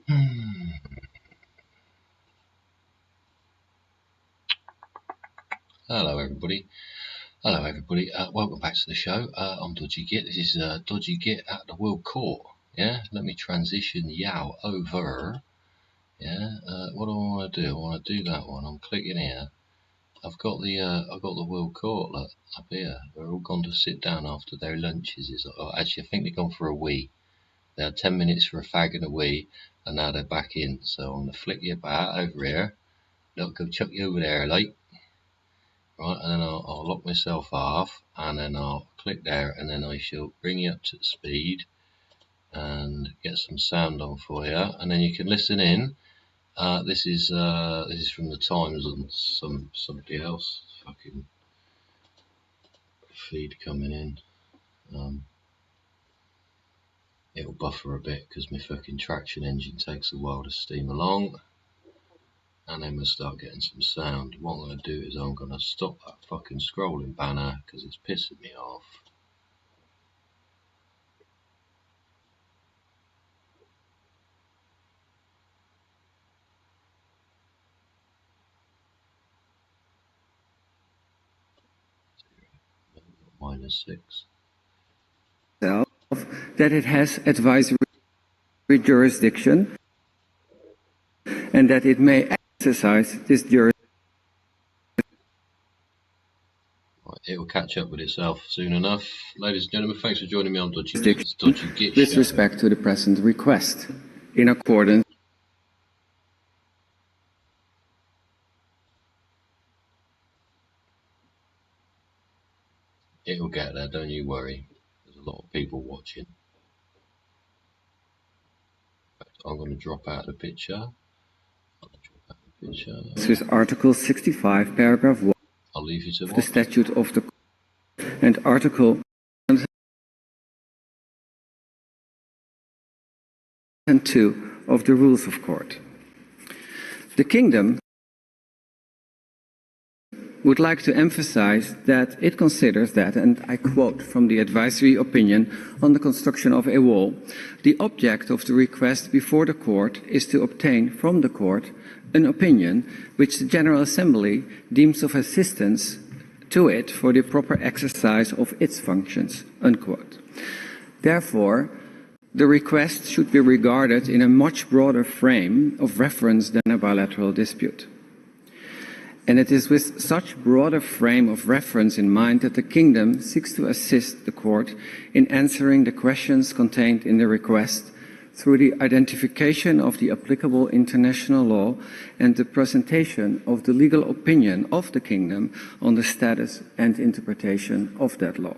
Hello everybody. Hello everybody. Welcome back to the show. I'm Dodgy Git. This is Dodgy Git at the World Court. Yeah. Let me transition Yao over. Yeah. What do I want to do? I want to do that one. I'm clicking here. I've got the World Court up here. They're all gone to sit down after their lunches. Actually, I think they've gone for a wee. They had 10 minutes for a fag and a wee, and now they're back in. So I'm gonna flick you back over here. Look, go chuck you over there, like. Right, and then I'll lock myself off, and then I'll click there, and then I shall bring you up to speed and get some sound on for you, and then you can listen in. This is from the Times and somebody else fucking feed coming in. It'll buffer a bit because my fucking traction engine takes a while to steam along. And then we'll start getting some sound. What I'm going to do is I'm going to stop that fucking scrolling banner because it's pissing me off. -6. That it has advisory jurisdiction and that it may exercise this jurisdiction. It will catch up with itself soon enough. Ladies and gentlemen, thanks for joining me on Dodgy Git With Show. respect to the present request, in accordance. It will get there, don't you worry. There's a lot of people watching. I'm going to drop out of the picture. This is Article 65, Paragraph 1 I'll leave you to of the Statute of the and Article 2 of the Rules of Court. The Kingdom would like to emphasize that it considers that, and I quote from the advisory opinion on the construction of a wall, the object of the request before the court is to obtain from the court an opinion which the General Assembly deems of assistance to it for the proper exercise of its functions, unquote. Therefore, the request should be regarded in a much broader frame of reference than a bilateral dispute. And it is with such broader frame of reference in mind that the Kingdom seeks to assist the Court in answering the questions contained in the request through the identification of the applicable international law and the presentation of the legal opinion of the Kingdom on the status and interpretation of that law.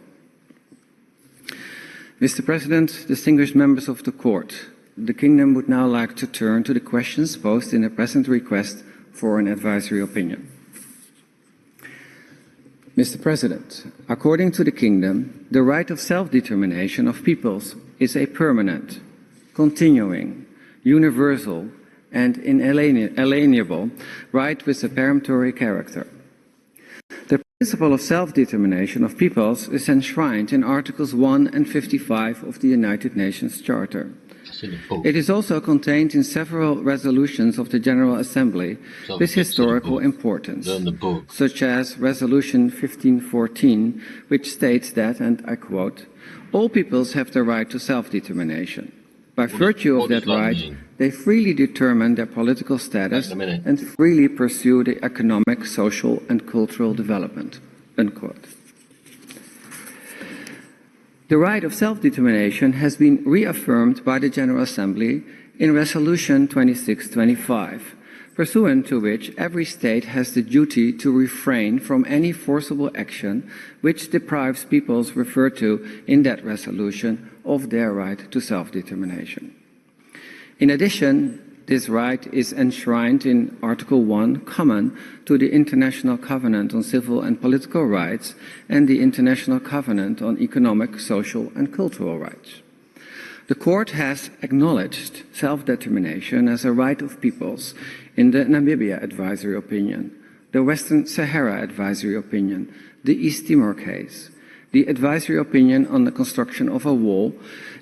Mr. President, distinguished members of the Court, the Kingdom would now like to turn to the questions posed in the present request for an advisory opinion. Mr. President, according to the Kingdom, the right of self-determination of peoples is a permanent, continuing, universal, and inalienable right with a peremptory character. The principle of self-determination of peoples is enshrined in Articles 1 and 55 of the United Nations Charter. It is also contained in several resolutions of the General Assembly with historical importance, such as Resolution 1514, which states that, and I quote, all peoples have the right to self-determination. By virtue of that right, they freely determine their political status and freely pursue the economic, social, and cultural development, unquote. The right of self-determination has been reaffirmed by the General Assembly in Resolution 2625, pursuant to which every state has the duty to refrain from any forcible action which deprives peoples referred to in that resolution of their right to self-determination. In addition, this right is enshrined in Article 1, common to the International Covenant on Civil and Political Rights and the International Covenant on Economic, Social and Cultural Rights. The Court has acknowledged self-determination as a right of peoples in the Namibia Advisory Opinion, the Western Sahara Advisory Opinion, the East Timor case, the advisory opinion on the construction of a wall,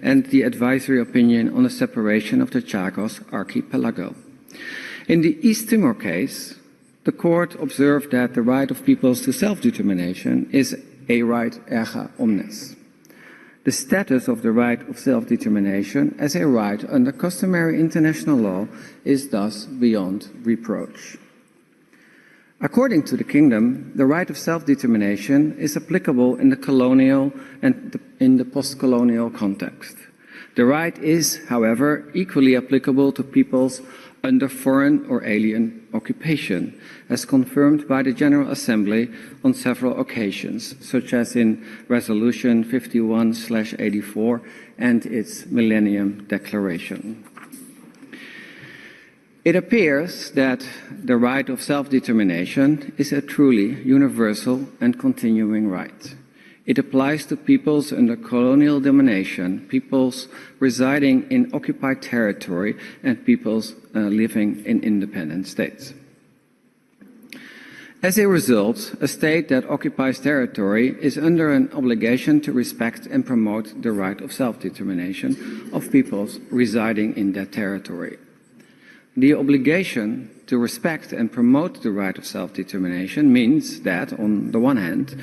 and the advisory opinion on the separation of the Chagos archipelago. In the East Timor case, the court observed that the right of peoples to self-determination is a right erga omnes. The status of the right of self-determination as a right under customary international law is thus beyond reproach. According to the Kingdom, the right of self-determination is applicable in the colonial and in the post-colonial context. The right is, however, equally applicable to peoples under foreign or alien occupation, as confirmed by the General Assembly on several occasions, such as in Resolution 51/84 and its Millennium Declaration. It appears that the right of self-determination is a truly universal and continuing right. It applies to peoples under colonial domination, peoples residing in occupied territory, and peoples living in independent states. As a result, a state that occupies territory is under an obligation to respect and promote the right of self-determination of peoples residing in that territory. The obligation to respect and promote the right of self-determination means that, on the one hand,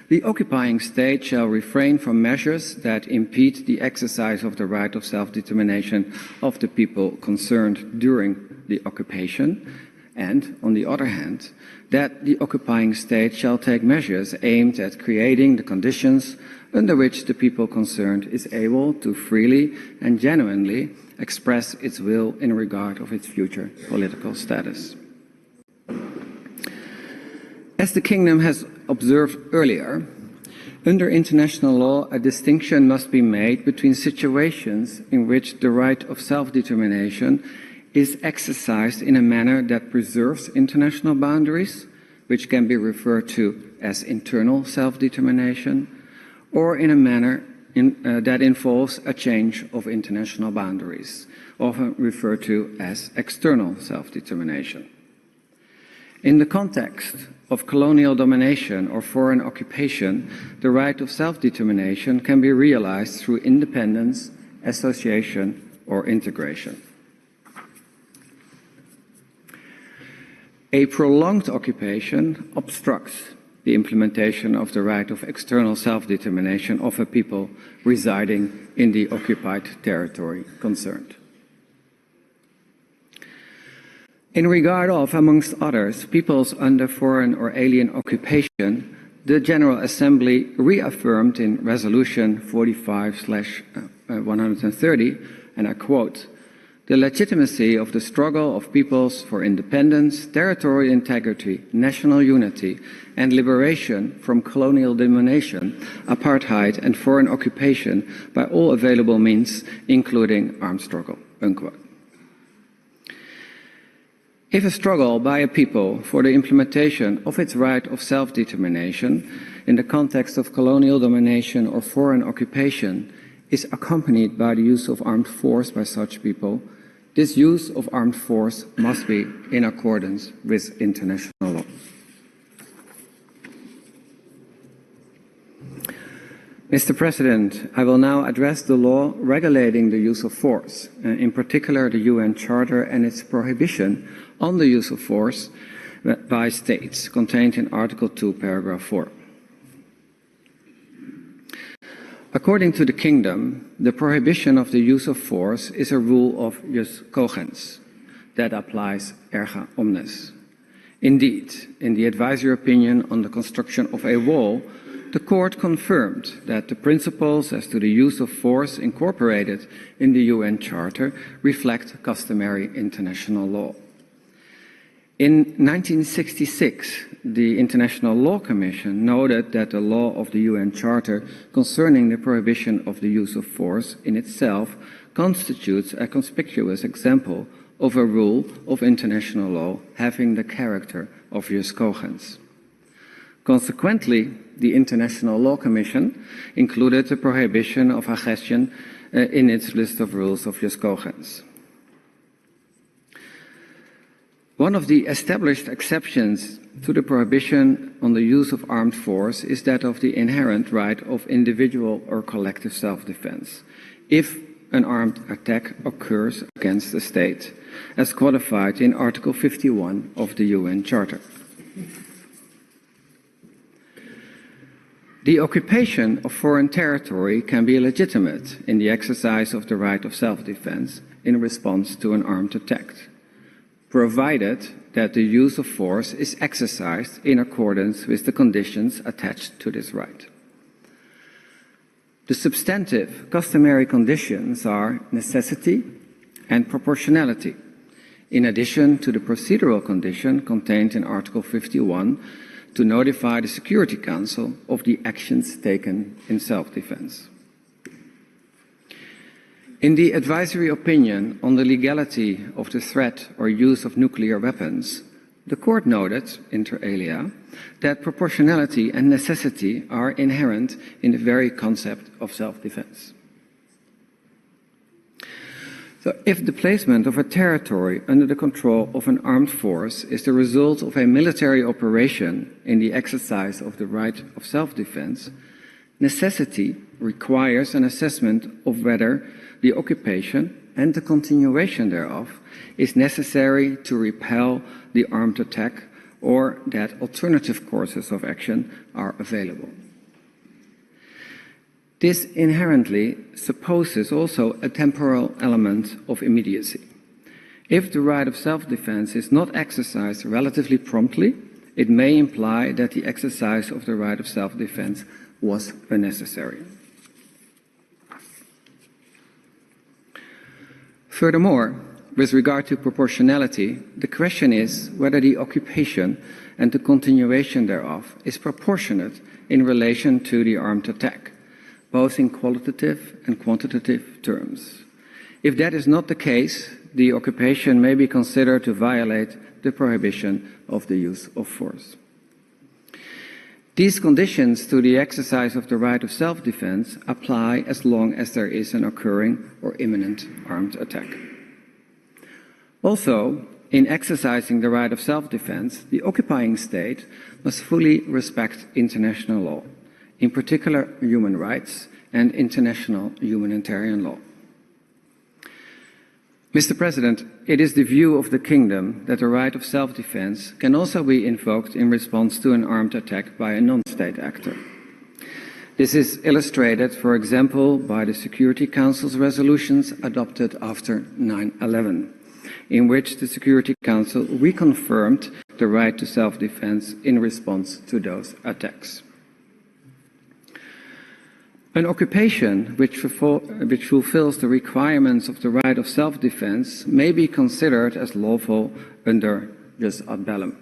the occupying state shall refrain from measures that impede the exercise of the right of self-determination of the people concerned during the occupation, and, on the other hand, that the occupying state shall take measures aimed at creating the conditions under which the people concerned is able to freely and genuinely express its will in regard of its future political status. As the Kingdom has observed earlier, under international law, a distinction must be made between situations in which the right of self-determination is exercised in a manner that preserves international boundaries, which can be referred to as internal self-determination, or in a manner that involves a change of international boundaries, often referred to as external self-determination. In the context of colonial domination or foreign occupation, the right of self-determination can be realized through independence, association, or integration. A prolonged occupation obstructs the implementation of the right of external self-determination of a people residing in the occupied territory concerned. In regard of, amongst others, peoples under foreign or alien occupation, the General Assembly reaffirmed in Resolution 45/130, and I quote, "The legitimacy of the struggle of peoples for independence, territorial integrity, national unity, and liberation from colonial domination, apartheid, and foreign occupation by all available means, including armed struggle." Unquote. If a struggle by a people for the implementation of its right of self-determination in the context of colonial domination or foreign occupation is accompanied by the use of armed force by such people, this use of armed force must be in accordance with international law. Mr. President, I will now address the law regulating the use of force, in particular the UN Charter and its prohibition on the use of force by states, contained in Article 2, Paragraph 4. According to the Kingdom, the prohibition of the use of force is a rule of jus cogens that applies erga omnes. Indeed, in the advisory opinion on the construction of a wall, the Court confirmed that the principles as to the use of force incorporated in the UN Charter reflect customary international law. In 1966, the International Law Commission noted that the law of the UN Charter concerning the prohibition of the use of force in itself constitutes a conspicuous example of a rule of international law having the character of jus cogens. Consequently, the International Law Commission included the prohibition of aggression in its list of rules of jus cogens. One of the established exceptions to the prohibition on the use of armed force is that of the inherent right of individual or collective self-defense, if an armed attack occurs against a state, as codified in Article 51 of the UN Charter. The occupation of foreign territory can be legitimate in the exercise of the right of self-defense in response to an armed attack, provided that the use of force is exercised in accordance with the conditions attached to this right. The substantive customary conditions are necessity and proportionality, in addition to the procedural condition contained in Article 51 to notify the Security Council of the actions taken in self-defense. In the advisory opinion on the legality of the threat or use of nuclear weapons, the Court noted, inter alia, that proportionality and necessity are inherent in the very concept of self-defense. So if the placement of a territory under the control of an armed force is the result of a military operation in the exercise of the right of self-defense, necessity requires an assessment of whether the occupation and the continuation thereof is necessary to repel the armed attack or that alternative courses of action are available. This inherently supposes also a temporal element of immediacy. If the right of self-defense is not exercised relatively promptly, it may imply that the exercise of the right of self-defense was unnecessary. Furthermore, with regard to proportionality, the question is whether the occupation and the continuation thereof is proportionate in relation to the armed attack, both in qualitative and quantitative terms. If that is not the case, the occupation may be considered to violate the prohibition of the use of force. These conditions to the exercise of the right of self-defense apply as long as there is an occurring or imminent armed attack. Also, in exercising the right of self-defense, the occupying state must fully respect international law, in particular human rights and international humanitarian law. Mr. President, it is the view of the Kingdom that the right of self-defense can also be invoked in response to an armed attack by a non-state actor. This is illustrated, for example, by the Security Council's resolutions adopted after 9/11, in which the Security Council reconfirmed the right to self-defense in response to those attacks. An occupation which fulfills the requirements of the right of self-defense may be considered as lawful under jus ad bellum.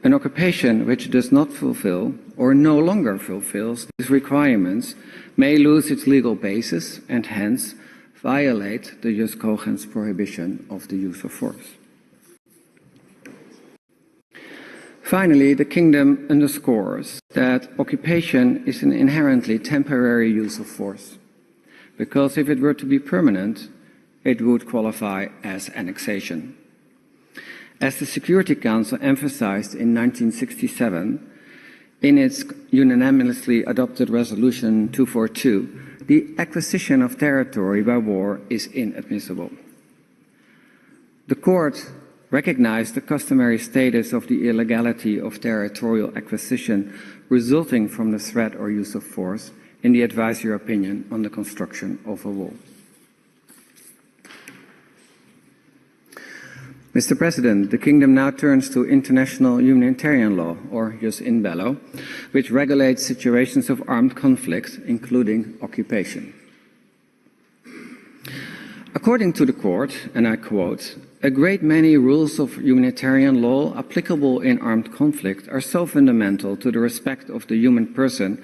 An occupation which does not fulfill or no longer fulfills these requirements may lose its legal basis and hence violate the jus cogens prohibition of the use of force. Finally, the Kingdom underscores that occupation is an inherently temporary use of force, because if it were to be permanent, it would qualify as annexation. As the Security Council emphasized in 1967, in its unanimously adopted Resolution 242, the acquisition of territory by war is inadmissible. The Court recognized the customary status of the illegality of territorial acquisition resulting from the threat or use of force in the advisory opinion on the construction of a wall. Mr. President, the Kingdom now turns to international humanitarian law, or jus in bello, which regulates situations of armed conflict, including occupation. According to the Court, and I quote, "A great many rules of humanitarian law applicable in armed conflict are so fundamental to the respect of the human person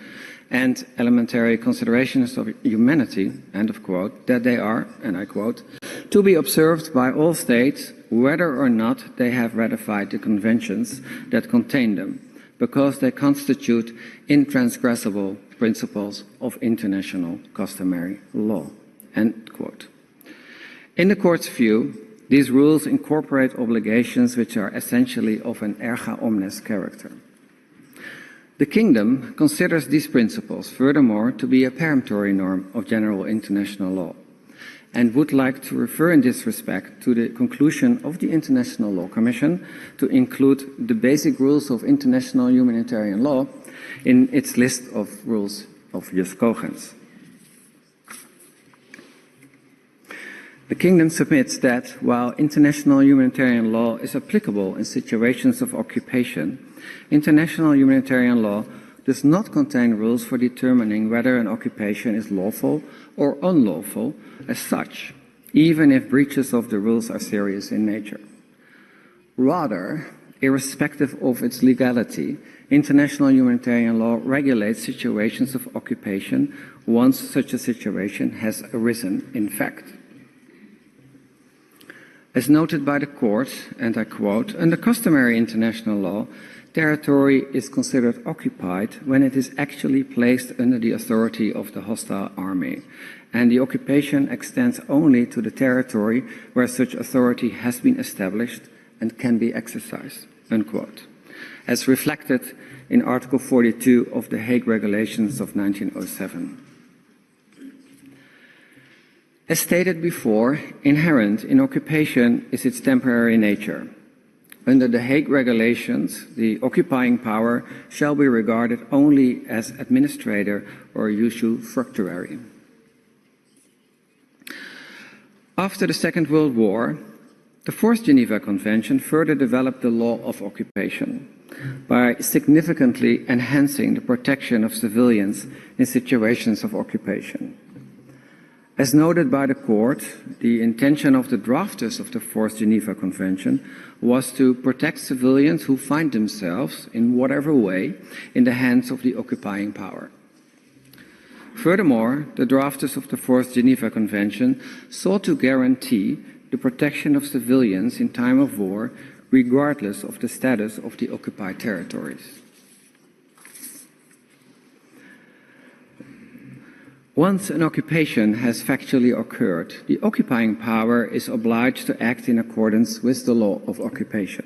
and elementary considerations of humanity," end of quote, "that they are," and I quote, "to be observed by all states, whether or not they have ratified the conventions that contain them, because they constitute intransgressible principles of international customary law," end quote. In the Court's view, These rules incorporate obligations which are essentially of an erga omnes character. The Kingdom considers these principles, furthermore, to be a peremptory norm of general international law, and would like to refer in this respect to the conclusion of the International Law Commission to include the basic rules of international humanitarian law in its list of rules of jus cogens. The Kingdom submits that while international humanitarian law is applicable in situations of occupation, international humanitarian law does not contain rules for determining whether an occupation is lawful or unlawful as such, even if breaches of the rules are serious in nature. Rather, irrespective of its legality, international humanitarian law regulates situations of occupation once such a situation has arisen in fact. As noted by the Court, and I quote, "Under customary international law, territory is considered occupied when it is actually placed under the authority of the hostile army, and the occupation extends only to the territory where such authority has been established and can be exercised," unquote, as reflected in Article 42 of the Hague Regulations of 1907. As stated before, inherent in occupation is its temporary nature. Under the Hague Regulations, the occupying power shall be regarded only as administrator or usufructuary. After the Second World War, the Fourth Geneva Convention further developed the law of occupation by significantly enhancing the protection of civilians in situations of occupation. As noted by the Court, the intention of the drafters of the Fourth Geneva Convention was to protect civilians who find themselves, in whatever way, in the hands of the occupying power. Furthermore, the drafters of the Fourth Geneva Convention sought to guarantee the protection of civilians in time of war, regardless of the status of the occupied territories. Once an occupation has factually occurred, the occupying power is obliged to act in accordance with the law of occupation.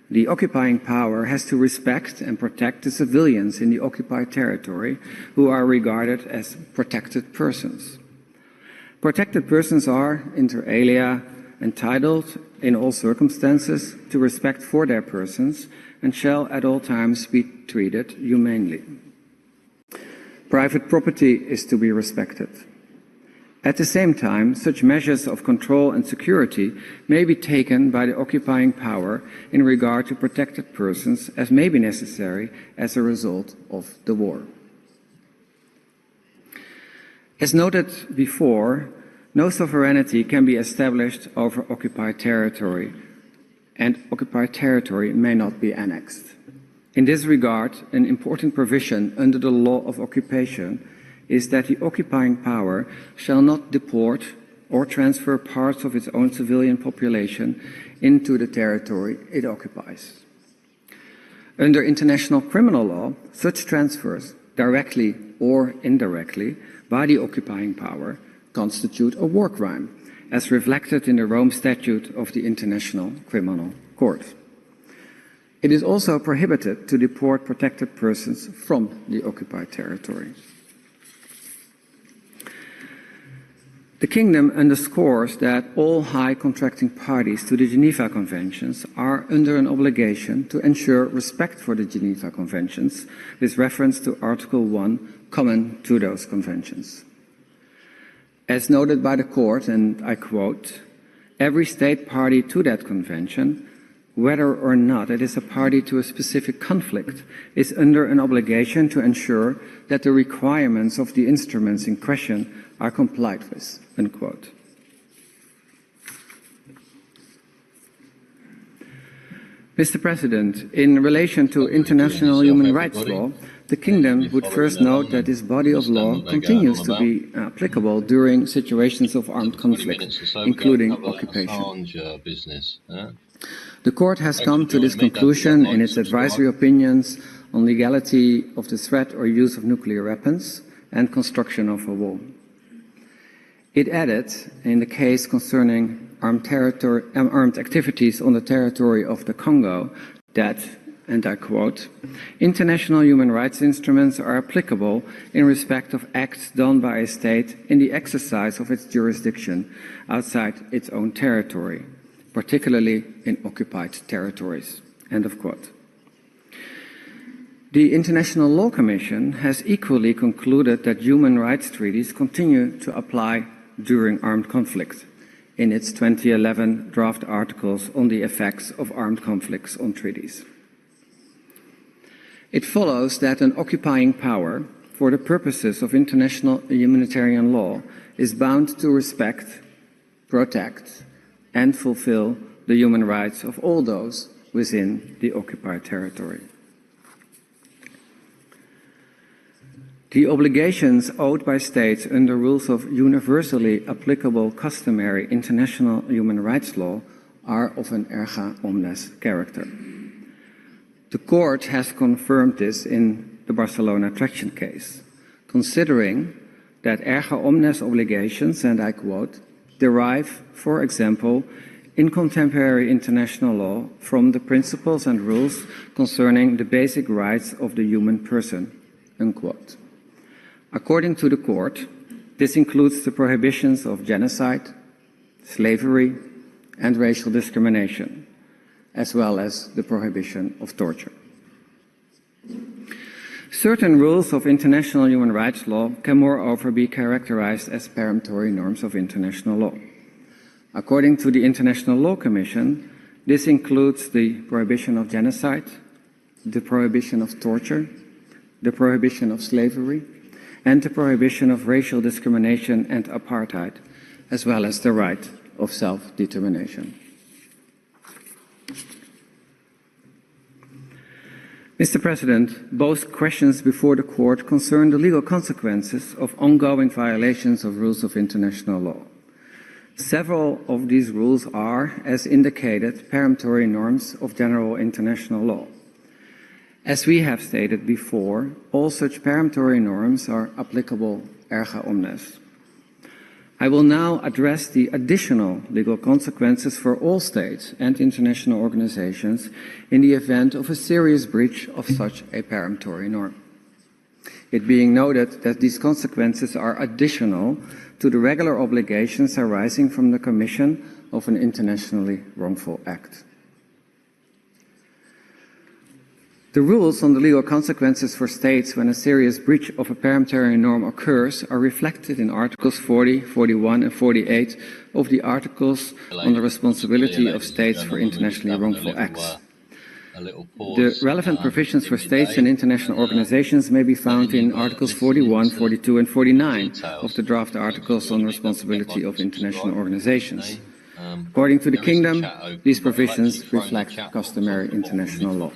The occupying power has to respect and protect the civilians in the occupied territory who are regarded as protected persons. Protected persons are, inter alia, entitled in all circumstances to respect for their persons and shall at all times be treated humanely. Private property is to be respected. At the same time, such measures of control and security may be taken by the occupying power in regard to protected persons as may be necessary as a result of the war. As noted before, no sovereignty can be established over occupied territory, and occupied territory may not be annexed. In this regard, an important provision under the law of occupation is that the occupying power shall not deport or transfer parts of its own civilian population into the territory it occupies. Under international criminal law, such transfers, directly or indirectly, by the occupying power, constitute a war crime, as reflected in the Rome Statute of the International Criminal Court. It is also prohibited to deport protected persons from the occupied territory. The Kingdom underscores that all high contracting parties to the Geneva Conventions are under an obligation to ensure respect for the Geneva Conventions with reference to Article 1 common to those conventions. As noted by the Court, and I quote, "Every state party to that convention, whether or not it is a party to a specific conflict, is under an obligation to ensure that the requirements of the instruments in question are complied with," unquote. Mr. President, in relation to international human rights law, the Kingdom would first note that this body of law continues to be applicable during situations of armed conflict, including occupation. The Court has come to this conclusion in its advisory opinions on legality of the threat or use of nuclear weapons and construction of a wall. It added, in the case concerning armed activities on the territory of the Congo that, and I quote, international human rights instruments are applicable in respect of acts done by a state in the exercise of its jurisdiction outside its own territory, particularly in occupied territories, end of quote. The International Law Commission has equally concluded that human rights treaties continue to apply during armed conflict in its 2011 draft articles on the effects of armed conflicts on treaties. It follows that an occupying power, for the purposes of international humanitarian law, is bound to respect, protect, and fulfill the human rights of all those within the occupied territory. The obligations owed by states under rules of universally applicable customary international human rights law are of an erga omnes character. The court has confirmed this in the Barcelona traction case, considering that erga omnes obligations, and I quote, derive, for example, in contemporary international law from the principles and rules concerning the basic rights of the human person, unquote. According to the court, this includes the prohibitions of genocide, slavery, and racial discrimination, as well as the prohibition of torture. Certain rules of international human rights law can moreover be characterized as peremptory norms of international law. According to the International Law Commission, this includes the prohibition of genocide, the prohibition of torture, the prohibition of slavery, and the prohibition of racial discrimination and apartheid, as well as the right of self-determination. Mr. President, both questions before the court concern the legal consequences of ongoing violations of rules of international law. Several of these rules are, as indicated, peremptory norms of general international law. As we have stated before, all such peremptory norms are applicable erga omnes. I will now address the additional legal consequences for all states and international organizations in the event of a serious breach of such a peremptory norm. It being noted that these consequences are additional to the regular obligations arising from the commission of an internationally wrongful act. The rules on the legal consequences for states when a serious breach of a peremptory norm occurs are reflected in Articles 40, 41, and 48 of the Articles on the Responsibility of States for Internationally Wrongful Acts. The relevant provisions for states and international organizations may be found in Articles 41, 42, and 49 of the draft Articles on the Responsibility of International Organizations. According to the Kingdom, these provisions reflect customary international law.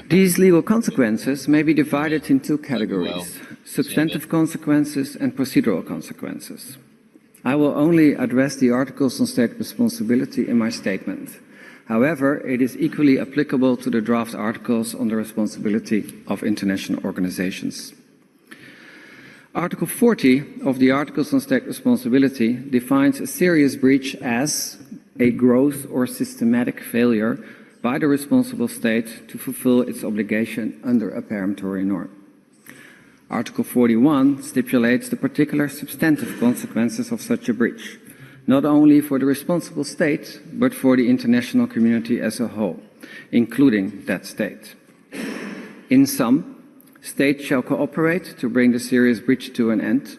These legal consequences may be divided in two categories: substantive consequences and procedural consequences. I will only address the Articles on State Responsibility in my statement. However, it is equally applicable to the draft Articles on the Responsibility of International Organizations. Article 40 of the Articles on State Responsibility defines a serious breach as a gross or systematic failure by the responsible state to fulfill its obligation under a peremptory norm. Article 41 stipulates the particular substantive consequences of such a breach, not only for the responsible state, but for the international community as a whole, including that state. In sum, states shall cooperate to bring the serious breach to an end,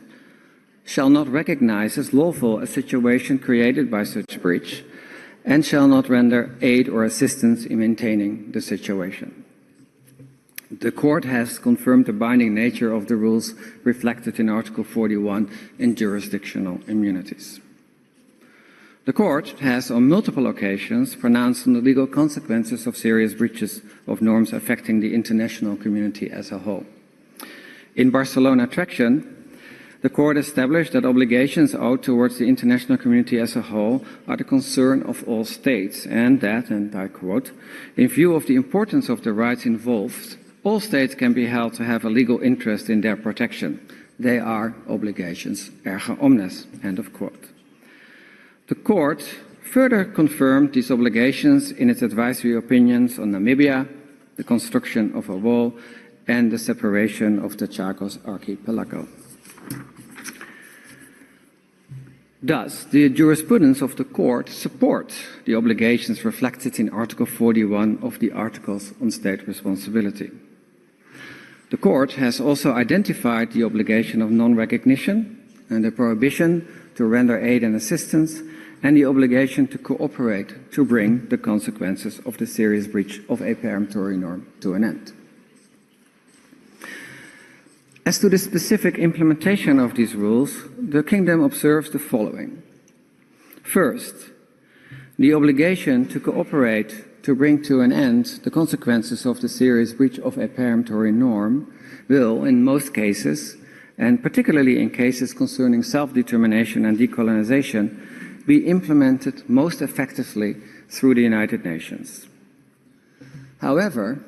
shall not recognize as lawful a situation created by such breach, and shall not render aid or assistance in maintaining the situation. The Court has confirmed the binding nature of the rules reflected in Article 41 in jurisdictional immunities. The Court has on multiple occasions pronounced on the legal consequences of serious breaches of norms affecting the international community as a whole. In Barcelona Traction, the Court established that obligations owed towards the international community as a whole are the concern of all states, and that, and I quote, in view of the importance of the rights involved, all states can be held to have a legal interest in their protection, They are obligations erga omnes, end of quote. The court further confirmed these obligations in its advisory opinions on Namibia, the construction of a wall, and the separation of the Chagos archipelago. Thus, the jurisprudence of the court supports the obligations reflected in Article 41 of the Articles on State Responsibility. The court has also identified the obligation of non-recognition and the prohibition to render aid and assistance, and the obligation to cooperate to bring the consequences of the serious breach of a peremptory norm to an end. As to the specific implementation of these rules, the Kingdom observes the following. First, the obligation to cooperate to bring to an end the consequences of the serious breach of a peremptory norm will, in most cases, and particularly in cases concerning self-determination and decolonization, be implemented most effectively through the United Nations. However,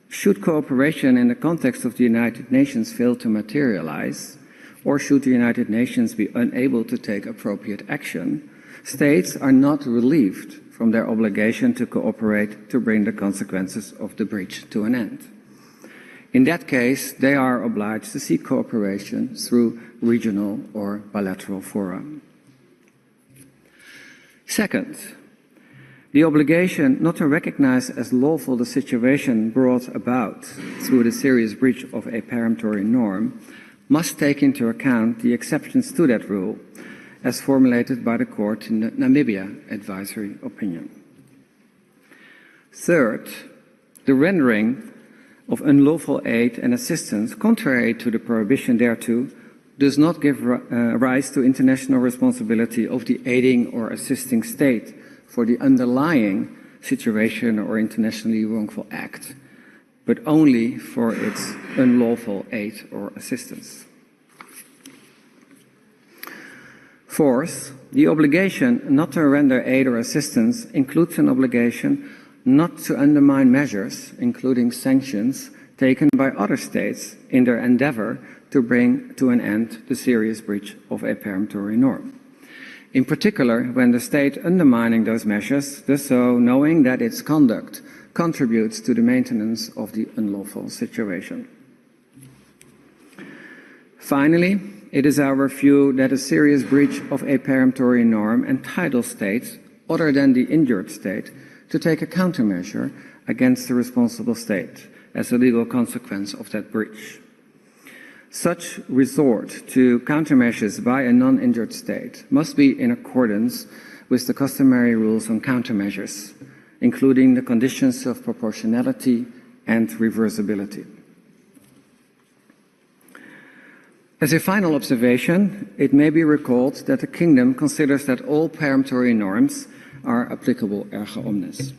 should cooperation in the context of the United Nations fail to materialize, or should the United Nations be unable to take appropriate action, states are not relieved from their obligation to cooperate to bring the consequences of the breach to an end. In that case, they are obliged to seek cooperation through regional or bilateral fora. Second, the obligation not to recognize as lawful the situation brought about through the serious breach of a peremptory norm must take into account the exceptions to that rule as formulated by the court in the Namibia advisory opinion. Third, the rendering of unlawful aid and assistance contrary to the prohibition thereto does not give rise to international responsibility of the aiding or assisting state for the underlying situation or internationally wrongful act, but only for its unlawful aid or assistance. Fourth, the obligation not to render aid or assistance includes an obligation not to undermine measures, including sanctions, taken by other states in their endeavor to bring to an end the serious breach of a peremptory norm. In particular, when the state undermining those measures does so knowing that its conduct contributes to the maintenance of the unlawful situation. Finally, it is our view that a serious breach of a peremptory norm entitles states, other than the injured state, to take a countermeasure against the responsible state as a legal consequence of that breach. Such resort to countermeasures by a non-injured state must be in accordance with the customary rules on countermeasures, including the conditions of proportionality and reversibility. As a final observation, it may be recalled that the Kingdom considers that all peremptory norms are applicable erga omnes.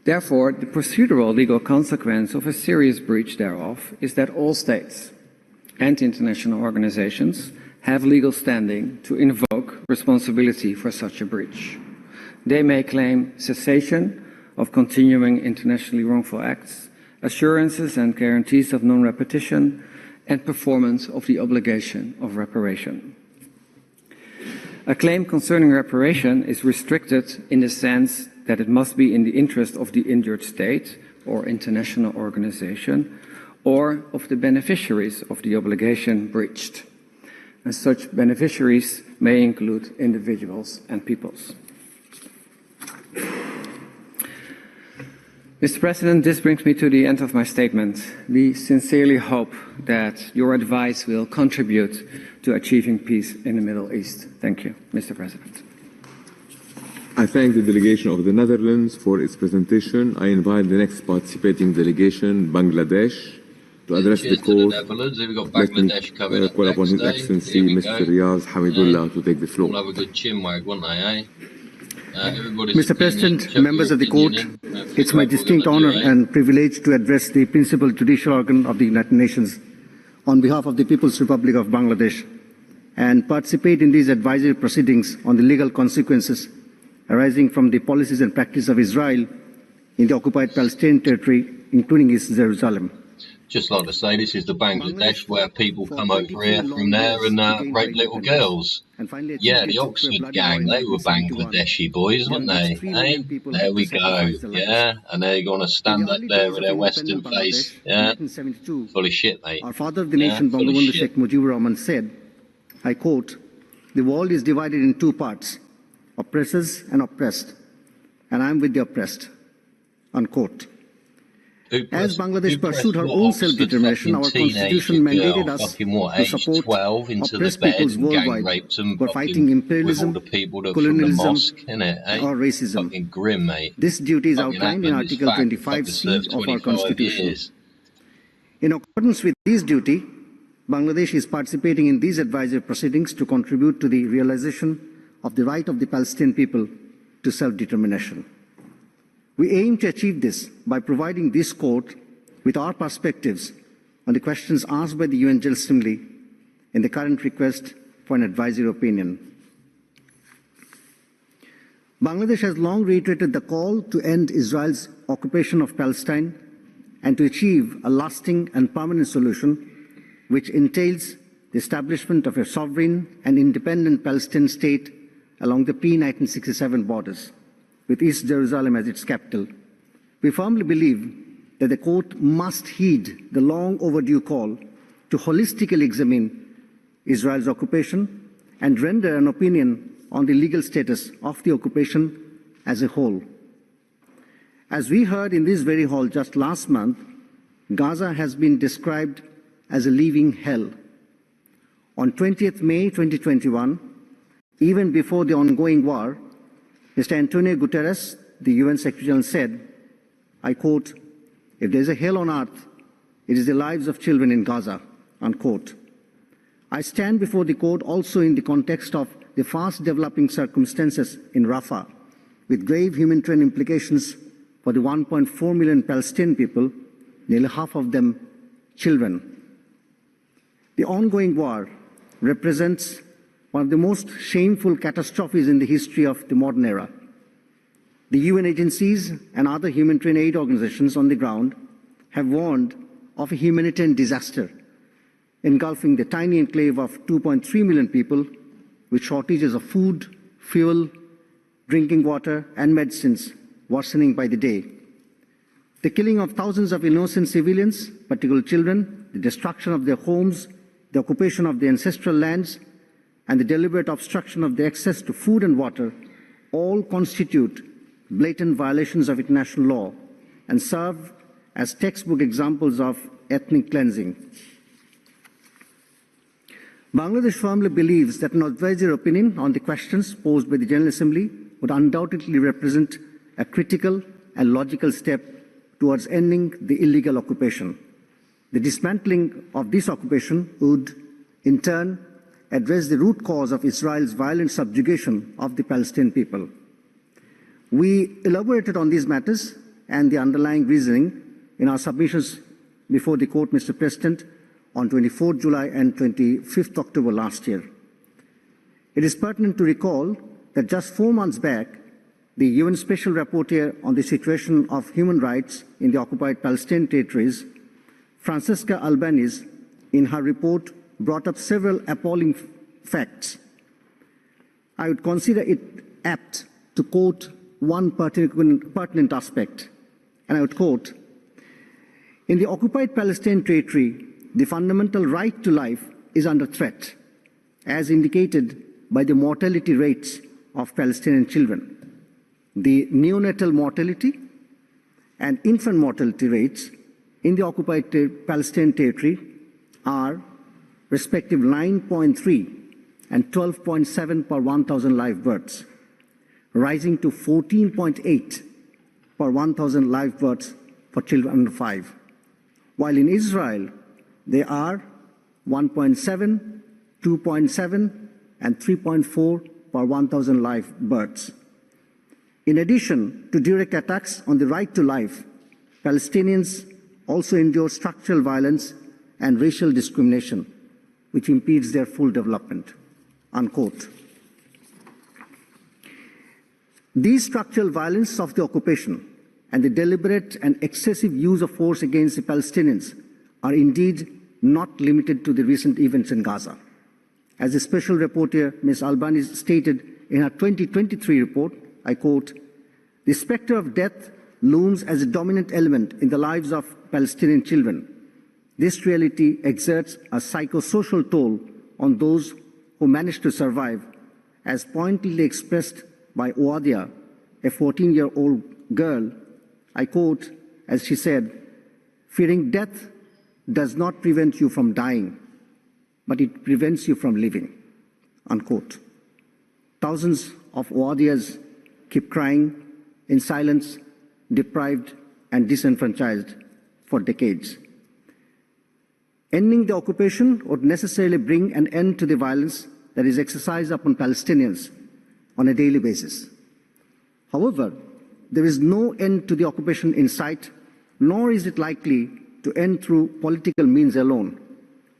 Therefore, the procedural legal consequence of a serious breach thereof is that all states and international organizations have legal standing to invoke responsibility for such a breach. They may claim cessation of continuing internationally wrongful acts, assurances and guarantees of non-repetition, and performance of the obligation of reparation. A claim concerning reparation is restricted in the sense that it must be in the interest of the injured state or international organization or of the beneficiaries of the obligation breached. And such beneficiaries may include individuals and peoples. Mr. President, this brings me to the end of my statement. We sincerely hope that your advice will contribute to achieving peace in the Middle East. Thank you, Mr. President. I thank the delegation of the Netherlands for its presentation. I invite the next participating delegation, Bangladesh, to address the court. Let me call upon His Excellency, Mr. Riyaz Hamidullah, to take the floor. We'll have a good chinwag, won't they, Mr. President, members of the court, it's my distinct honor and privilege to address the principal judicial organ of the United Nations on behalf of the People's Republic of Bangladesh and participate in these advisory proceedings on the legal consequences arising from the policies and practice of Israel in the occupied Palestinian territory, including East Jerusalem. Just like to say, this is the Bangladesh where people come over here from there and rape little girls. Yeah, the Oxford gang, they were Bangladeshi boys, weren't they? Eh? There we go. Yeah, and they're going to stand up there with their Western face. Yeah, full of shit, mate. Our father of the nation, Bangabandhu Sheikh Mujibur Rahman, said, I quote, "The world is divided in two parts, oppressors and oppressed, and I am with the oppressed," unquote. As Bangladesh pursued her own self-determination, our constitution mandated us to support oppressed peoples worldwide who are fighting imperialism, colonialism, or racism. Grim, mate. This duty is outlined in Article 25C of our constitution. In accordance with this duty, Bangladesh is participating in these advisory proceedings to contribute to the realization of the right of the Palestinian people to self-determination. We aim to achieve this by providing this court with our perspectives on the questions asked by the UN General Assembly in the current request for an advisory opinion. Bangladesh has long reiterated the call to end Israel's occupation of Palestine and to achieve a lasting and permanent solution which entails the establishment of a sovereign and independent Palestinian state along the pre-1967 borders, with East Jerusalem as its capital. We firmly believe that the court must heed the long overdue call to holistically examine Israel's occupation and render an opinion on the legal status of the occupation as a whole. As we heard in this very hall just last month, Gaza has been described as a living hell. On 20th May 2021, even before the ongoing war, Mr. Antonio Guterres, the UN Secretary General, said, I quote, "If there is a hell on earth, it is the lives of children in Gaza," unquote. I stand before the court also in the context of the fast developing circumstances in Rafah, with grave humanitarian implications for the 1.4 million Palestinian people, nearly half of them children. The ongoing war represents one of the most shameful catastrophes in the history of the modern era. The UN agencies and other humanitarian aid organizations on the ground have warned of a humanitarian disaster engulfing the tiny enclave of 2.3 million people with shortages of food, fuel, drinking water, and medicines worsening by the day. The killing of thousands of innocent civilians, particularly children, the destruction of their homes, the occupation of their ancestral lands, and the deliberate obstruction of the access to food and water all constitute blatant violations of international law and serve as textbook examples of ethnic cleansing. Bangladesh firmly believes that an advisory opinion on the questions posed by the General Assembly would undoubtedly represent a critical and logical step towards ending the illegal occupation. The dismantling of this occupation would, in turn, address the root cause of Israel's violent subjugation of the Palestinian people. We elaborated on these matters and the underlying reasoning in our submissions before the court, Mr. President, on 24 July and 25 October last year. It is pertinent to recall that just 4 months back, the UN Special Rapporteur on the situation of human rights in the occupied Palestinian territories, Francesca Albanese, in her report, brought up several appalling facts. I would consider it apt to quote one pertinent aspect, and I would quote, "In the occupied Palestinian territory, the fundamental right to life is under threat, as indicated by the mortality rates of Palestinian children. The neonatal mortality and infant mortality rates in the occupied Palestinian territory are respective 9.3 and 12.7 per 1,000 live births, rising to 14.8 per 1,000 live births for children under 5, while in Israel they are 1.7, 2.7, and 3.4 per 1,000 live births. In addition to direct attacks on the right to life, Palestinians also endure structural violence and racial discrimination, which impedes their full development," unquote. These structural violence of the occupation and the deliberate and excessive use of force against the Palestinians are indeed not limited to the recent events in Gaza. As the Special Rapporteur, Ms. Albanese, stated in her 2023 report, I quote, "The spectre of death looms as a dominant element in the lives of Palestinian children. This reality exerts a psychosocial toll on those who manage to survive, as pointedly expressed by Oadia, a 14-year-old girl. I quote, as she said, "Fearing death does not prevent you from dying, but it prevents you from living," unquote. Thousands of Oadias keep crying in silence, deprived and disenfranchised for decades. Ending the occupation would necessarily bring an end to the violence that is exercised upon Palestinians on a daily basis. However, there is no end to the occupation in sight, nor is it likely to end through political means alone.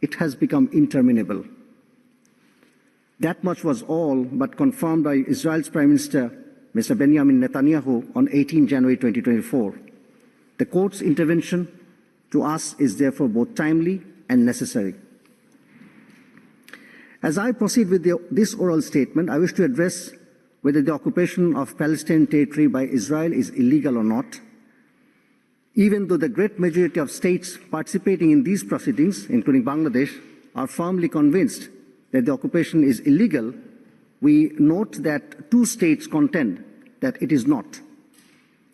It has become interminable. That much was all but confirmed by Israel's Prime Minister, Mr. Benjamin Netanyahu, on 18 January 2024. The court's intervention to us is therefore both timely and necessary. As I proceed with this oral statement, I wish to address whether the occupation of Palestinian territory by Israel is illegal or not. Even though the great majority of states participating in these proceedings, including Bangladesh, are firmly convinced that the occupation is illegal, we note that 2 states contend that it is not.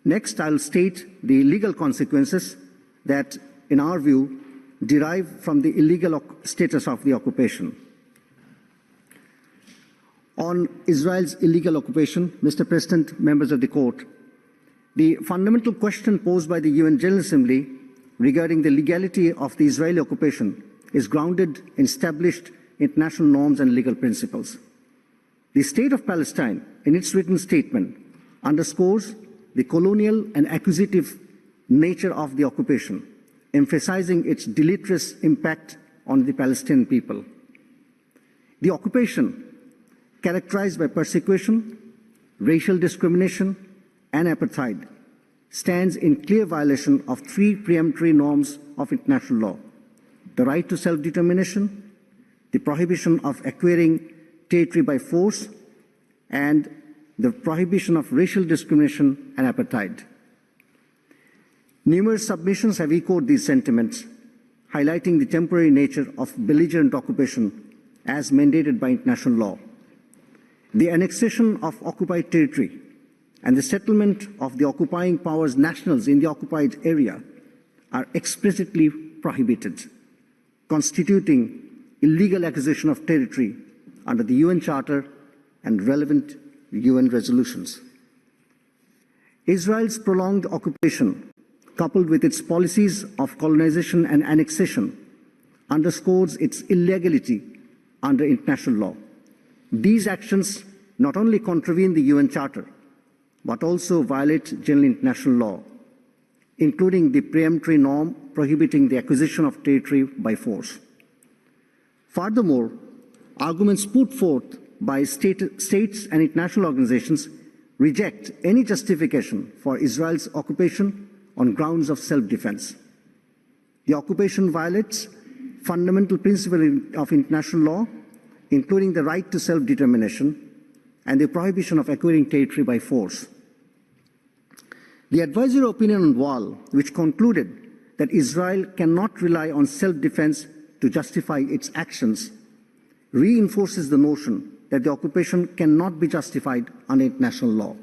Next, I'll state the legal consequences that, in our view, derive from the illegal status of the occupation. On Israel's illegal occupation, Mr. President, members of the court, the fundamental question posed by the UN General Assembly regarding the legality of the Israeli occupation is grounded in established international norms and legal principles. The State of Palestine, in its written statement, underscores the colonial and acquisitive nature of the occupation, emphasizing its deleterious impact on the Palestinian people. The occupation, characterized by persecution, racial discrimination, and apartheid, stands in clear violation of 3 preemptory norms of international law: the right to self-determination, the prohibition of acquiring territory by force, and the prohibition of racial discrimination and apartheid. Numerous submissions have echoed these sentiments, highlighting the temporary nature of belligerent occupation as mandated by international law. The annexation of occupied territory and the settlement of the occupying power's nationals in the occupied area are explicitly prohibited, constituting illegal acquisition of territory under the UN Charter and relevant UN resolutions. Israel's prolonged occupation, coupled with its policies of colonization and annexation, underscores its illegality under international law. These actions not only contravene the UN Charter, but also violate general international law, including the preemptory norm prohibiting the acquisition of territory by force. Furthermore, arguments put forth by states and international organizations reject any justification for Israel's occupation on grounds of self-defense. The occupation violates fundamental principles of international law, including the right to self-determination and the prohibition of acquiring territory by force. The advisory opinion on Wall, which concluded that Israel cannot rely on self-defense to justify its actions, reinforces the notion that the occupation cannot be justified under international law.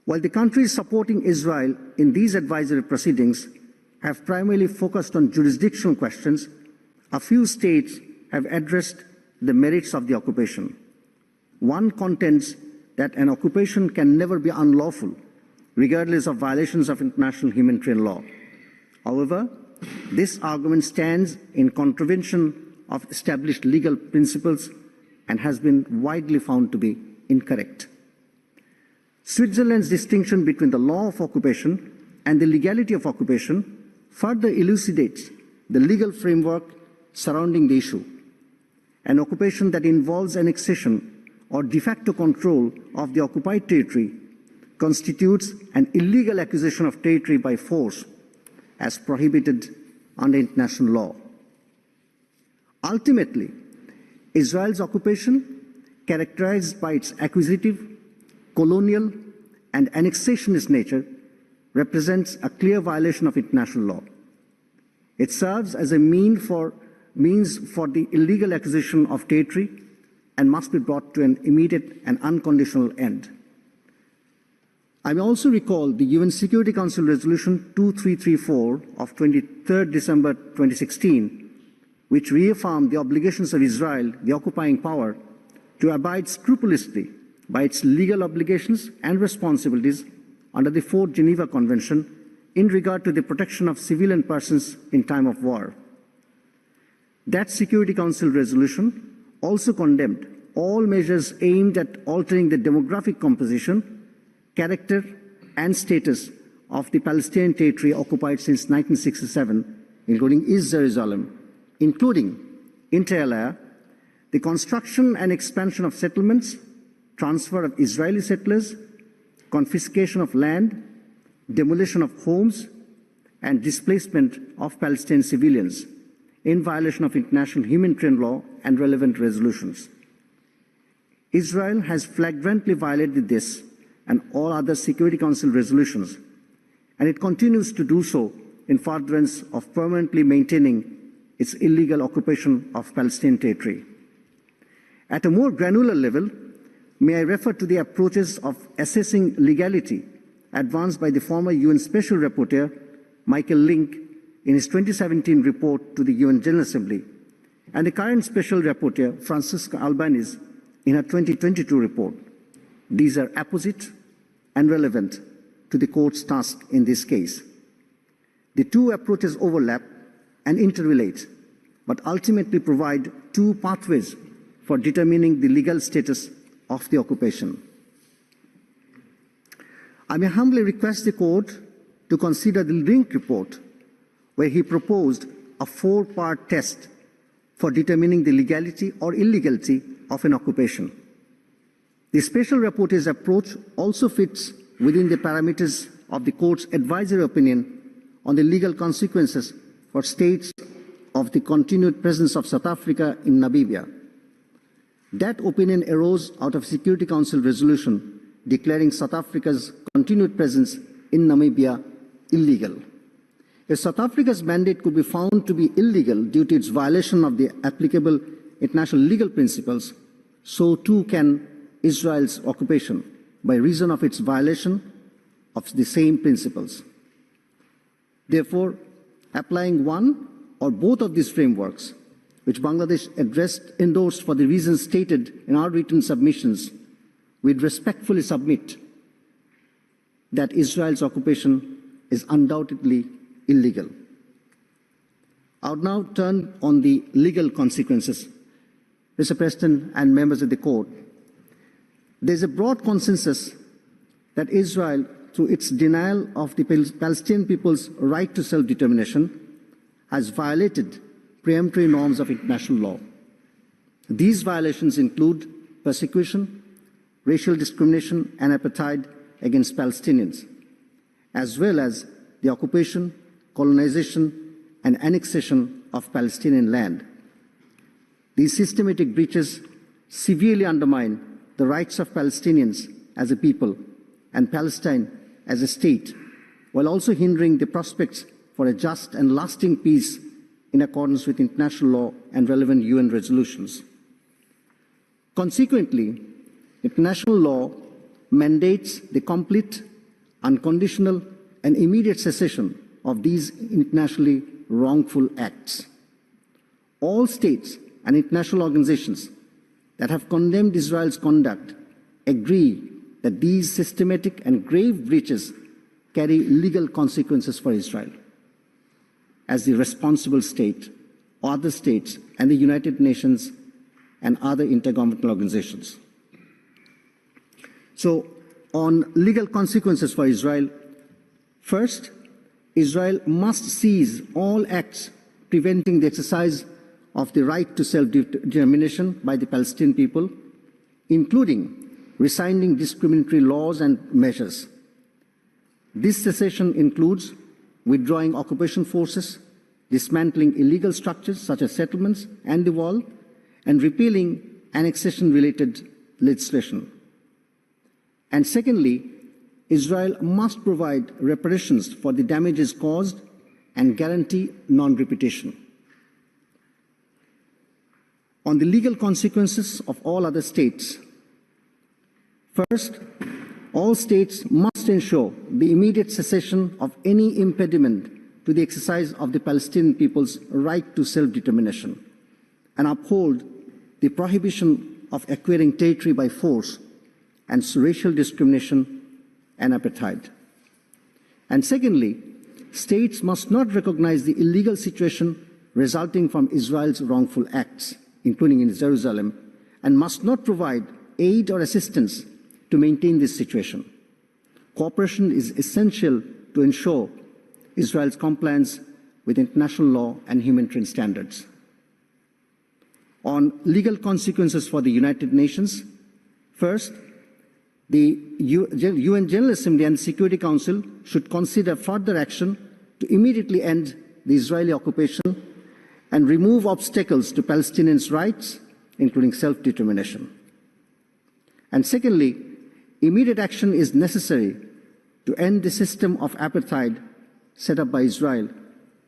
While the countries supporting Israel in these advisory proceedings have primarily focused on jurisdictional questions, a few states have addressed the merits of the occupation. One contends that an occupation can never be unlawful, regardless of violations of international humanitarian law. However, this argument stands in contravention of established legal principles and has been widely found to be incorrect. Switzerland's distinction between the law of occupation and the legality of occupation further elucidates the legal framework surrounding the issue. An occupation that involves annexation or de facto control of the occupied territory constitutes an illegal acquisition of territory by force as prohibited under international law. Ultimately, Israel's occupation, characterized by its acquisitive, colonial, and annexationist nature, represents a clear violation of international law. It serves as a means for the illegal acquisition of territory and must be brought to an immediate and unconditional end. I may also recall the UN Security Council Resolution 2334 of 23 December 2016, which reaffirmed the obligations of Israel, the occupying power, to abide scrupulously by its legal obligations and responsibilities under the 4th Geneva Convention in regard to the protection of civilian persons in time of war. That Security Council resolution also condemned all measures aimed at altering the demographic composition, character, and status of the Palestinian territory occupied since 1967, including East Jerusalem, including, inter alia, the construction and expansion of settlements, transfer of Israeli settlers, confiscation of land, demolition of homes, and displacement of Palestinian civilians in violation of international humanitarian law and relevant resolutions. Israel has flagrantly violated this and all other Security Council resolutions, and it continues to do so in furtherance of permanently maintaining its illegal occupation of Palestinian territory. At a more granular level, may I refer to the approaches of assessing legality advanced by the former UN Special Rapporteur, Michael Link, in his 2017 report to the UN General Assembly, and the current Special Rapporteur, Francisca Albanese, in her 2022 report. These are apposite and relevant to the Court's task in this case. The two approaches overlap and interrelate, but ultimately provide two pathways for determining the legal status of the occupation. I may humbly request the Court to consider the Link report, where he proposed a 4-part test for determining the legality or illegality of an occupation. The Special Rapporteur's approach also fits within the parameters of the Court's advisory opinion on the legal consequences for states of the continued presence of South Africa in Namibia. That opinion arose out of Security Council resolution declaring South Africa's continued presence in Namibia illegal. If South Africa's mandate could be found to be illegal due to its violation of the applicable international legal principles, so too can Israel's occupation by reason of its violation of the same principles. Therefore, applying one or both of these frameworks, which Bangladesh endorsed for the reasons stated in our written submissions, we respectfully submit that Israel's occupation is undoubtedly illegal. I would now turn on the legal consequences. Mr. President and members of the Court, there is a broad consensus that Israel, through its denial of the Palestinian people's right to self-determination, has violated preemptory norms of international law. These violations include persecution, racial discrimination, and apartheid against Palestinians, as well as the occupation, colonization, and annexation of Palestinian land. These systematic breaches severely undermine the rights of Palestinians as a people and Palestine as a state, while also hindering the prospects for a just and lasting peace in accordance with international law and relevant UN resolutions. Consequently, international law mandates the complete, unconditional, and immediate cessation of these internationally wrongful acts. All states and international organizations that have condemned Israel's conduct agree that these systematic and grave breaches carry legal consequences for Israel. As the responsible state, other states, and the United Nations and other intergovernmental organizations. So, on legal consequences for Israel, first, Israel must cease all acts preventing the exercise of the right to self-determination by the Palestinian people, including rescinding discriminatory laws and measures. This cessation includes withdrawing occupation forces, dismantling illegal structures such as settlements and the wall, and repealing annexation-related legislation. And secondly, Israel must provide reparations for the damages caused and guarantee non-repetition. On the legal consequences of all other states, first, all states must ensure the immediate cessation of any impediment to the exercise of the Palestinian people's right to self-determination and uphold the prohibition of acquiring territory by force and racial discrimination and apartheid. And secondly, states must not recognize the illegal situation resulting from Israel's wrongful acts, including in Jerusalem, and must not provide aid or assistance to maintain this situation. Cooperation is essential to ensure Israel's compliance with international law and humanitarian standards. On legal consequences for the United Nations, first, the UN General Assembly and the Security Council should consider further action to immediately end the Israeli occupation and remove obstacles to Palestinians' rights, including self-determination. And secondly, immediate action is necessary to end the system of apartheid set up by Israel,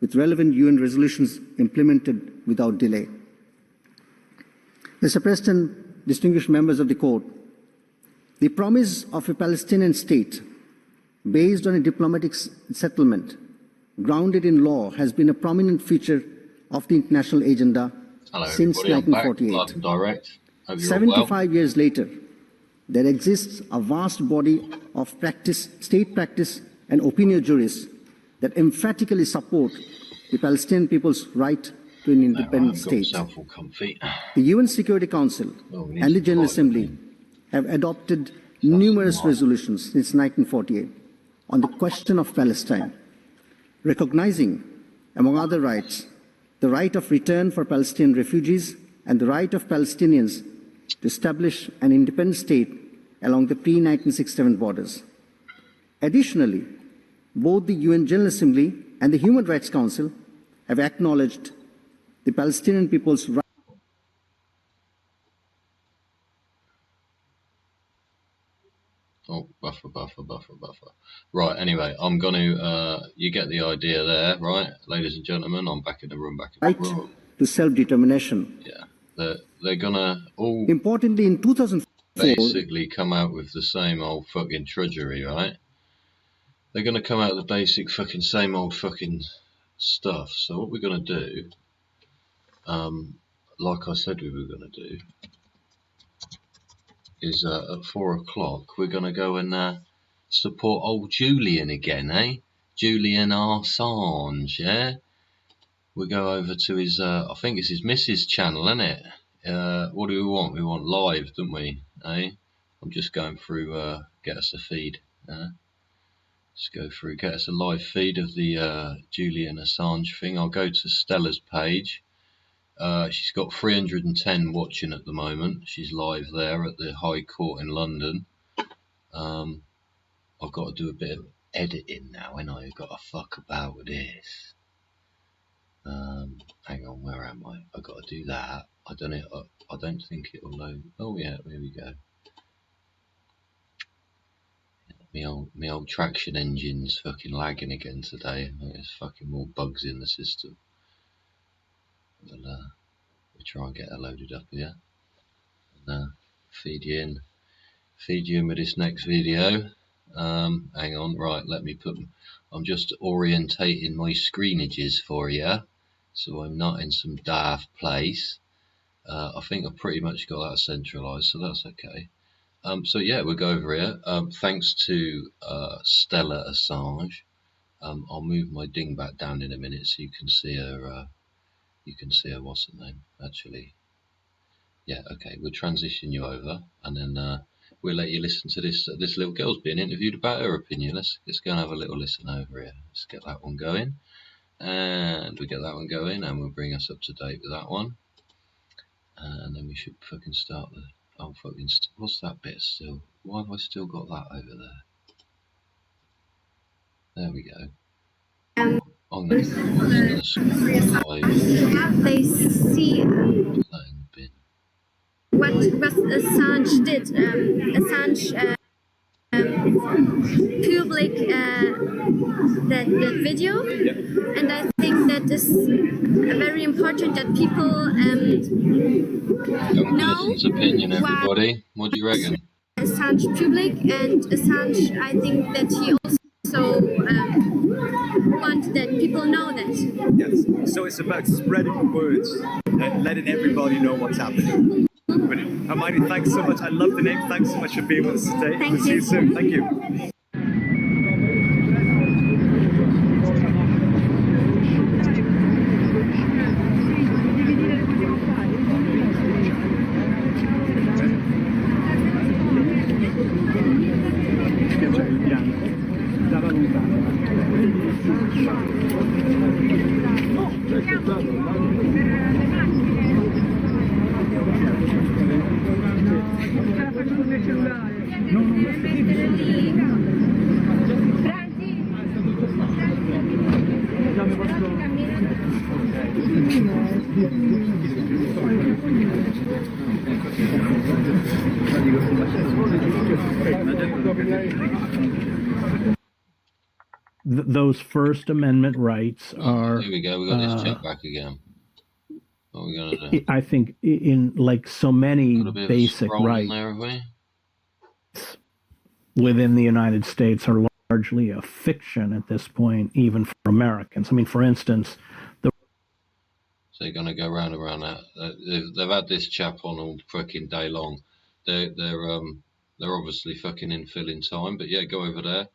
with relevant UN resolutions implemented without delay. Mr. President, distinguished members of the Court, the promise of a Palestinian state based on a diplomatic settlement grounded in law has been a prominent feature of the international agenda since 1948. 75 years later, there exists a vast body of practice, state practice and opinion jurists that emphatically support the Palestinian people's right to an independent state. The UN Security Council and the General Assembly have adopted numerous resolutions since 1948 on the question of Palestine, recognizing, among other rights, the right of return for Palestinian refugees and the right of Palestinians to establish an independent state along the pre-1967 borders. Additionally, both the UN General Assembly and the Human Rights Council have acknowledged the Palestinian people's right. Oh, buffer. Right, anyway, I'm going to, you get the idea there, right? Ladies and gentlemen, I'm back in the room, to self-determination. Yeah, they're going to all... Importantly, in 2004... basically come out with the same old fucking trudgery, right? They're going to come out with the basic fucking same old fucking stuff. So what we're going to do, like I said we were going to do, is at 4 o'clock we're going to go and support old Julian again, eh? Julian Assange, yeah? We'll go over to his, I think it's his missus channel, isn't it? What do we want? We want live, don't we? Eh? I'm just going through, get us a feed. Let's go through, get us a live feed of the Julian Assange thing. I'll go to Stella's page. She's got 310 watching at the moment. She's live there at the High Court in London. I've got to do a bit of editing now, and I've got to fuck about with this. Hang on, where am I? I've got to do that. I don't think it'll load. Oh yeah, there we go. My old traction engine's fucking lagging again today. There's fucking more bugs in the system. We'll try and get that loaded up here. And feed you in with this next video. Hang on, right, let me put... I'm just orientating my screenages for you, so I'm not in some daft place. I think I've pretty much got that centralised, so that's okay. So yeah, we'll go over here. Thanks to Stella Assange. I'll move my dingbat down in a minute so you can see her. What's her name? Actually, yeah. Okay, we'll transition you over, and then we'll let you listen to this. This little girl's being interviewed about her opinion. Let's go and have a little listen over here. Let's get that one going, and we get that one going, and we'll bring us up to date with that one, and then we should fucking start the. Oh, fucking, what's that bit still? Why have I still got that over there? There we go. I'm going to they see what Assange did. Assange public that video, and I think that is very important that people know opinion, everybody. What do you reckon? Assange public, and Assange, I think that he also want that people know that. Yes, so it's about spreading words and letting everybody know what's happening. Brilliant. Hermione, thanks so much. I love the name. Thanks so much for being with us today. Thank See you soon. Thank you. Those First Amendment rights are. Here we go. We got this chat back again. What are we gonna do? I think in like so many basic rights there, within the United States are largely a fiction at this point, even for Americans. I mean, for instance, so they're going to go round and round that. They've had this chap on all fucking day long. They're obviously fucking infilling time. But yeah, go over there.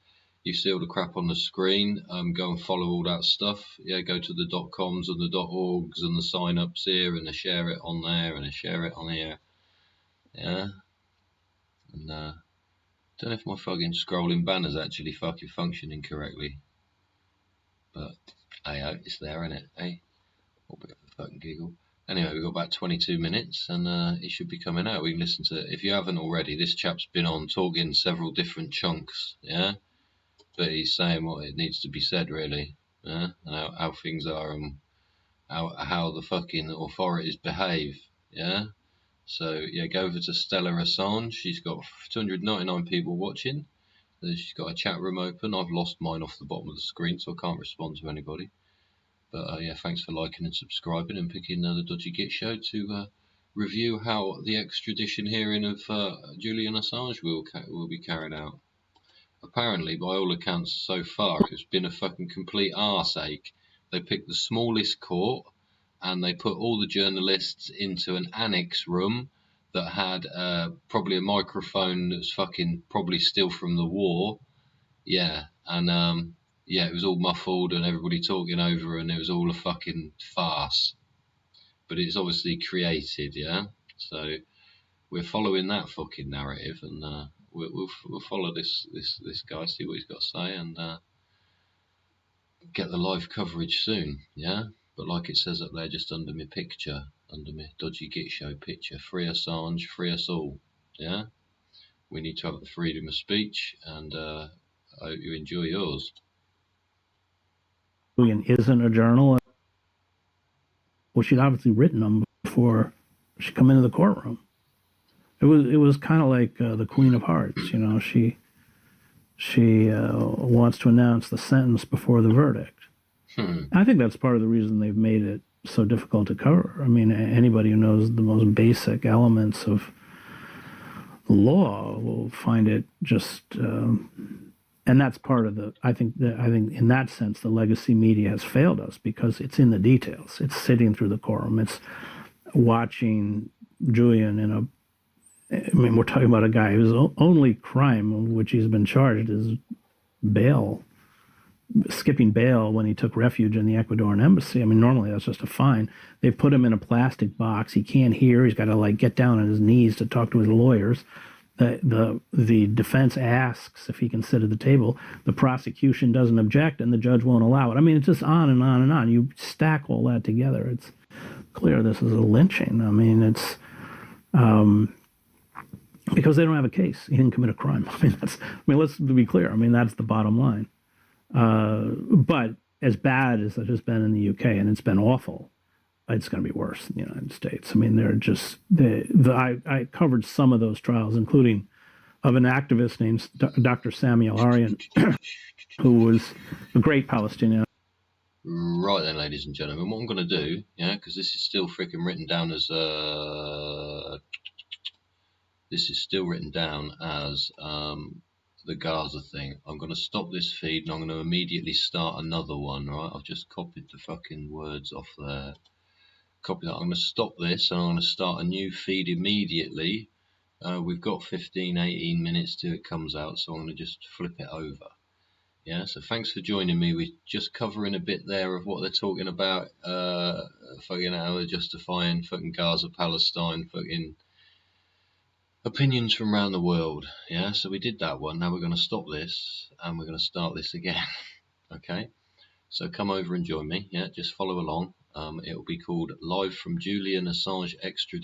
You see all the crap on the screen. Go and follow all that stuff. Yeah, go to the .coms and the .orgs and the sign-ups here, and share it on there, and share it on here. Yeah. And don't know if my fucking scrolling banner's actually fucking functioning correctly. But hey, it's there, isn't it? Hey, what a bit of a fucking giggle. Anyway, we've got about 22 minutes, and it should be coming out. We can listen to it. If you haven't already, this chap's been on talking several different chunks. Yeah. But he's saying what it needs to be said, really, and how things are, and how the fucking authorities behave, yeah. So yeah, go over to Stella Assange. She's got 299 people watching. She's got a chat room open. I've lost mine off the bottom of the screen, so I can't respond to anybody. But yeah, thanks for liking and subscribing and picking the Dodgy Git Show to review how the extradition hearing of Julian Assange will be carried out. Apparently, by all accounts so far, it's been a fucking complete arseache. They picked the smallest court, and they put all the journalists into an annex room that had probably a microphone that's fucking probably still from the war. Yeah, and yeah, it was all muffled and everybody talking over, and it was all a fucking farce. But it's obviously created, yeah. So we're following that fucking narrative, and we'll follow this guy, see what he's got to say, and get the live coverage soon, yeah. But like it says up there, just under my picture, under my Dodgy Git Show picture, free Assange, free us all, yeah. We need to have the freedom of speech, and I hope you enjoy yours. Julian isn't a journalist. Well, she'd obviously written them before she come into the courtroom. It was kind of like the Queen of Hearts, you know. She wants to announce the sentence before the verdict. I think that's part of the reason they've made it so difficult to cover. I mean, anybody who knows the most basic elements of the law will find it just, and that's part of the. I think in that sense, the legacy media has failed us because it's in the details. It's sitting through the courtroom. It's watching Julian in a. I mean, we're talking about a guy whose only crime of which he's been charged is bail, skipping bail when he took refuge in the Ecuadorian embassy. I mean, normally that's just a fine. They put him in a plastic box. He can't hear. He's got to like get down on his knees to talk to his lawyers. The defense asks if he can sit at the table. The prosecution doesn't object, and the judge won't allow it. I mean, it's just on and on and on. You stack all that together, it's clear this is a lynching. I mean, it's because they don't have a case. He didn't commit a crime. I mean, let's be clear. I mean, that's the bottom line. But as bad as it has been in the UK, and it's been awful, it's going to be worse in the United States. I mean, they're just I covered some of those trials, including of an activist named Dr. Samuel Aryan, who was a great Palestinian. Right then, ladies and gentlemen, what I'm going to do, because this is still freaking written down as the Gaza thing. I'm going to stop this feed and I'm going to immediately start another one, right? I've just copied the fucking words off there. Copy that. I'm going to stop this and I'm going to start a new feed immediately. We've got 15-18 minutes till it comes out, so I'm going to just flip it over. Yeah, so thanks for joining me. We're just covering a bit there of what they're talking about, fucking how they're justifying fucking Gaza, Palestine, fucking opinions from around the world. Yeah, so we did that one. Now we're going to stop this and we're going to start this again. Okay, so come over and join me. Yeah, just follow along. It will be called Live from Julian Assange Extradition.